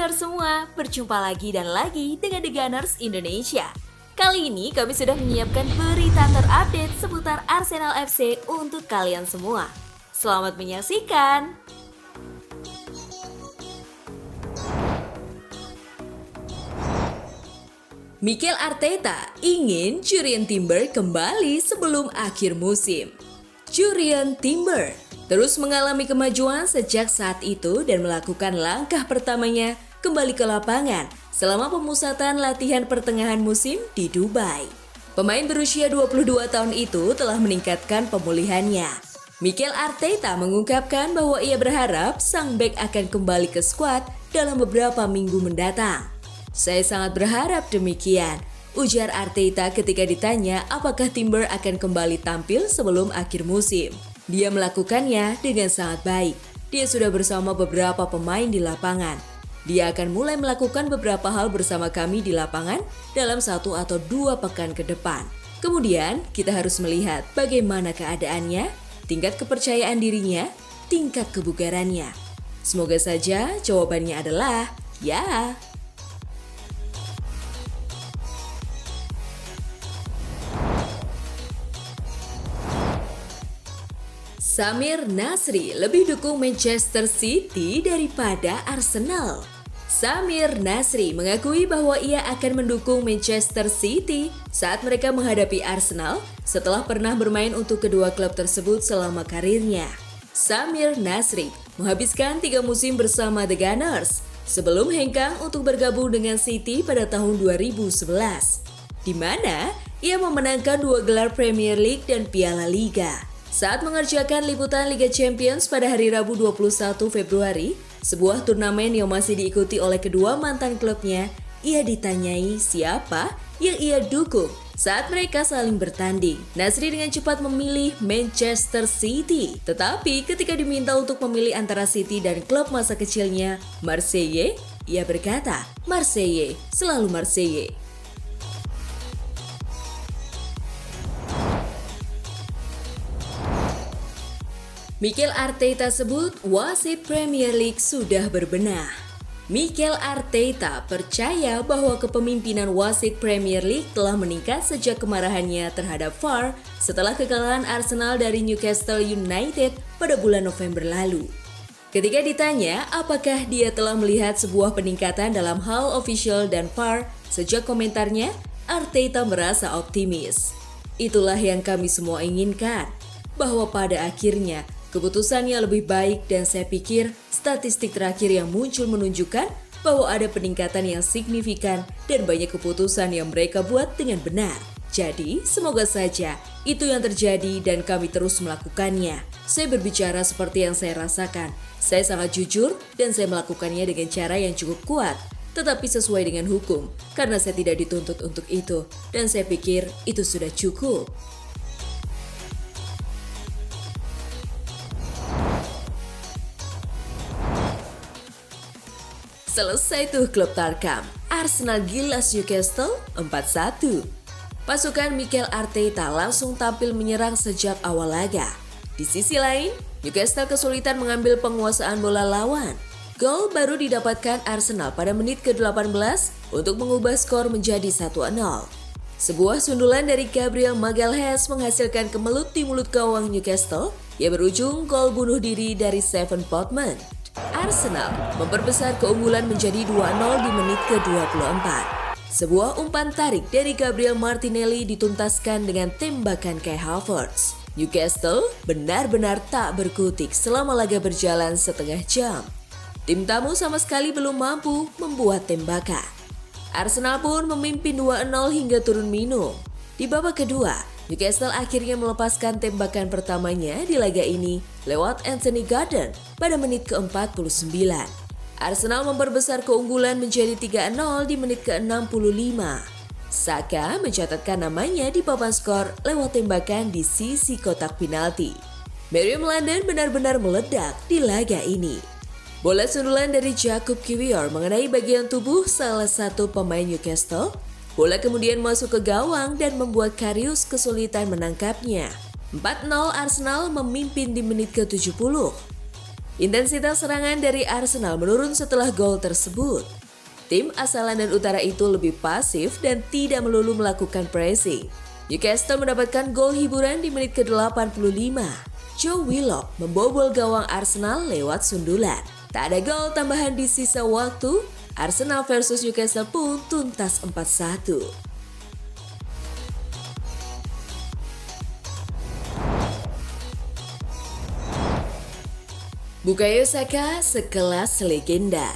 Gunners semua, berjumpa lagi dan lagi dengan The Gunners Indonesia. Kali ini kami sudah menyiapkan berita terupdate seputar Arsenal FC untuk kalian semua. Selamat menyaksikan! Mikel Arteta ingin Jurrien Timber kembali sebelum akhir musim. Jurrien Timber terus mengalami kemajuan sejak saat itu dan melakukan langkah pertamanya kembali ke lapangan selama pemusatan latihan pertengahan musim di Dubai. Pemain berusia 22 tahun itu telah meningkatkan pemulihannya. Mikel Arteta mengungkapkan bahwa ia berharap sang bek akan kembali ke skuad dalam beberapa minggu mendatang. "Saya sangat berharap demikian," ujar Arteta ketika ditanya apakah Timber akan kembali tampil sebelum akhir musim. Dia melakukannya dengan sangat baik. Dia sudah bersama beberapa pemain di lapangan. Dia akan mulai melakukan beberapa hal bersama kami di lapangan dalam 1 atau 2 pekan ke depan. Kemudian kita harus melihat bagaimana keadaannya, tingkat kepercayaan dirinya, tingkat kebugarannya. Semoga saja jawabannya adalah ya. Samir Nasri lebih dukung Manchester City daripada Arsenal. Samir Nasri mengakui bahwa ia akan mendukung Manchester City saat mereka menghadapi Arsenal setelah pernah bermain untuk kedua klub tersebut selama karirnya. Samir Nasri menghabiskan 3 musim bersama The Gunners sebelum hengkang untuk bergabung dengan City pada tahun 2011, di mana ia memenangkan 2 gelar Premier League dan Piala Liga. Saat mengerjakan liputan Liga Champions pada hari Rabu 21 Februari, sebuah turnamen yang masih diikuti oleh kedua mantan klubnya, ia ditanyai siapa yang ia dukung saat mereka saling bertanding. Nasri dengan cepat memilih Manchester City, tetapi ketika diminta untuk memilih antara City dan klub masa kecilnya, Marseille, ia berkata, "Marseille, selalu Marseille." Mikel Arteta sebut wasit Premier League sudah berbenah. Mikel Arteta percaya bahwa kepemimpinan wasit Premier League telah meningkat sejak kemarahannya terhadap VAR setelah kekalahan Arsenal dari Newcastle United pada bulan November lalu. Ketika ditanya apakah dia telah melihat sebuah peningkatan dalam hal official dan VAR sejak komentarnya, Arteta merasa optimis. "Itulah yang kami semua inginkan, bahwa pada akhirnya keputusannya lebih baik dan saya pikir statistik terakhir yang muncul menunjukkan bahwa ada peningkatan yang signifikan dan banyak keputusan yang mereka buat dengan benar. Jadi semoga saja itu yang terjadi dan kami terus melakukannya. Saya berbicara seperti yang saya rasakan. Saya sangat jujur dan saya melakukannya dengan cara yang cukup kuat, tetapi sesuai dengan hukum karena saya tidak dituntut untuk itu dan saya pikir itu sudah cukup." Selesai tuh klub Tarkam, Arsenal gilas Newcastle 4-1. Pasukan Mikel Arteta langsung tampil menyerang sejak awal laga. Di sisi lain, Newcastle kesulitan mengambil penguasaan bola lawan. Gol baru didapatkan Arsenal pada menit ke-18 untuk mengubah skor menjadi 1-0. Sebuah sundulan dari Gabriel Magalhaes menghasilkan kemelut di mulut gawang Newcastle yang berujung gol bunuh diri dari Sean Botman. Arsenal memperbesar keunggulan menjadi 2-0 di menit ke-24. Sebuah umpan tarik dari Gabriel Martinelli dituntaskan dengan tembakan Kai Havertz. Newcastle benar-benar tak berkutik selama laga berjalan setengah jam. Tim tamu sama sekali belum mampu membuat tembakan. Arsenal pun memimpin 2-0 hingga turun minum. Di babak kedua, Newcastle akhirnya melepaskan tembakan pertamanya di laga ini lewat Anthony Gordon pada menit ke-49. Arsenal memperbesar keunggulan menjadi 3-0 di menit ke-65. Saka mencatatkan namanya di papan skor lewat tembakan di sisi kotak penalti. Meriam London benar-benar meledak di laga ini. Bola sundulan dari Jakub Kiwior mengenai bagian tubuh salah satu pemain Newcastle. Bola kemudian masuk ke gawang dan membuat Karius kesulitan menangkapnya. 4-0 Arsenal memimpin di menit ke-70. Intensitas serangan dari Arsenal menurun setelah gol tersebut. Tim asal London Utara itu lebih pasif dan tidak melulu melakukan pressing. Newcastle mendapatkan gol hiburan di menit ke-85. Joe Willock membobol gawang Arsenal lewat sundulan. Tak ada gol tambahan di sisa waktu, Arsenal versus Newcastle pun tuntas 4-1. Bukayo Saka sekelas legenda.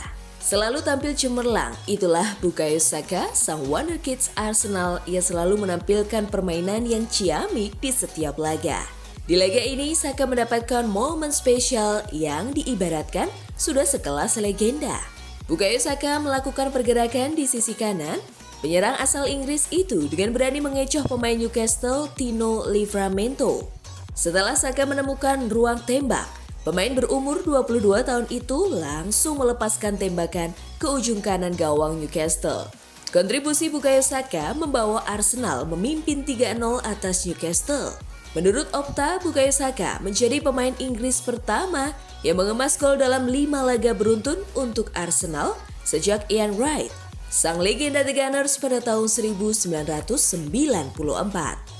Selalu tampil cemerlang, itulah Bukayo Saka, sang wonderkids Arsenal yang selalu menampilkan permainan yang ciamik di setiap laga. Di laga ini, Saka mendapatkan momen spesial yang diibaratkan sudah sekelas legenda. Bukayo Saka melakukan pergerakan di sisi kanan. Penyerang asal Inggris itu dengan berani mengecoh pemain Newcastle Tino Livramento. Setelah Saka menemukan ruang tembak, pemain berumur 22 tahun itu langsung melepaskan tembakan ke ujung kanan gawang Newcastle. Kontribusi Bukayo Saka membawa Arsenal memimpin 3-0 atas Newcastle. Menurut Opta, Bukayo Saka menjadi pemain Inggris pertama yang mengemas gol dalam 5 laga beruntun untuk Arsenal sejak Ian Wright, sang legenda The Gunners pada tahun 1994.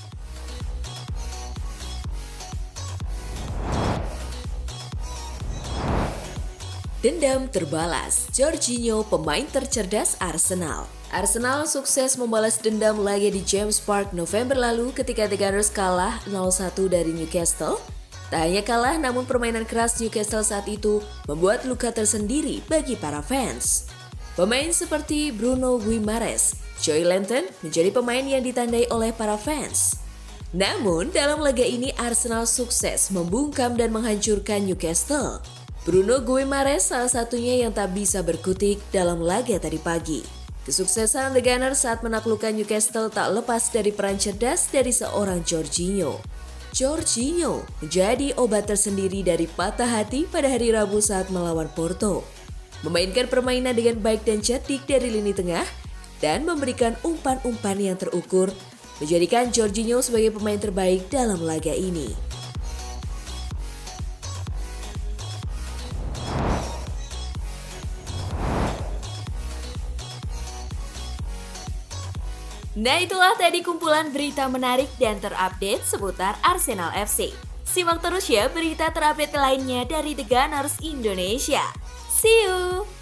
Dendam terbalas, Jorginho pemain tercerdas Arsenal. Arsenal sukses membalas dendam laga di James Park November lalu ketika The Gunners kalah 0-1 dari Newcastle. Tak hanya kalah, namun permainan keras Newcastle saat itu membuat luka tersendiri bagi para fans. Pemain seperti Bruno Guimaraes, Joelinton menjadi pemain yang ditandai oleh para fans. Namun, dalam laga ini Arsenal sukses membungkam dan menghancurkan Newcastle. Bruno Guimaraes salah satunya yang tak bisa berkutik dalam laga tadi pagi. Kesuksesan The Gunners saat menaklukkan Newcastle tak lepas dari peran cerdas dari seorang Jorginho. Jorginho menjadi obat tersendiri dari patah hati pada hari Rabu saat melawan Porto. Memainkan permainan dengan baik dan cerdik dari lini tengah dan memberikan umpan-umpan yang terukur, menjadikan Jorginho sebagai pemain terbaik dalam laga ini. Nah, itulah tadi kumpulan berita menarik dan terupdate seputar Arsenal FC. Simak terus ya berita terupdate lainnya dari The Gunners Indonesia. See you!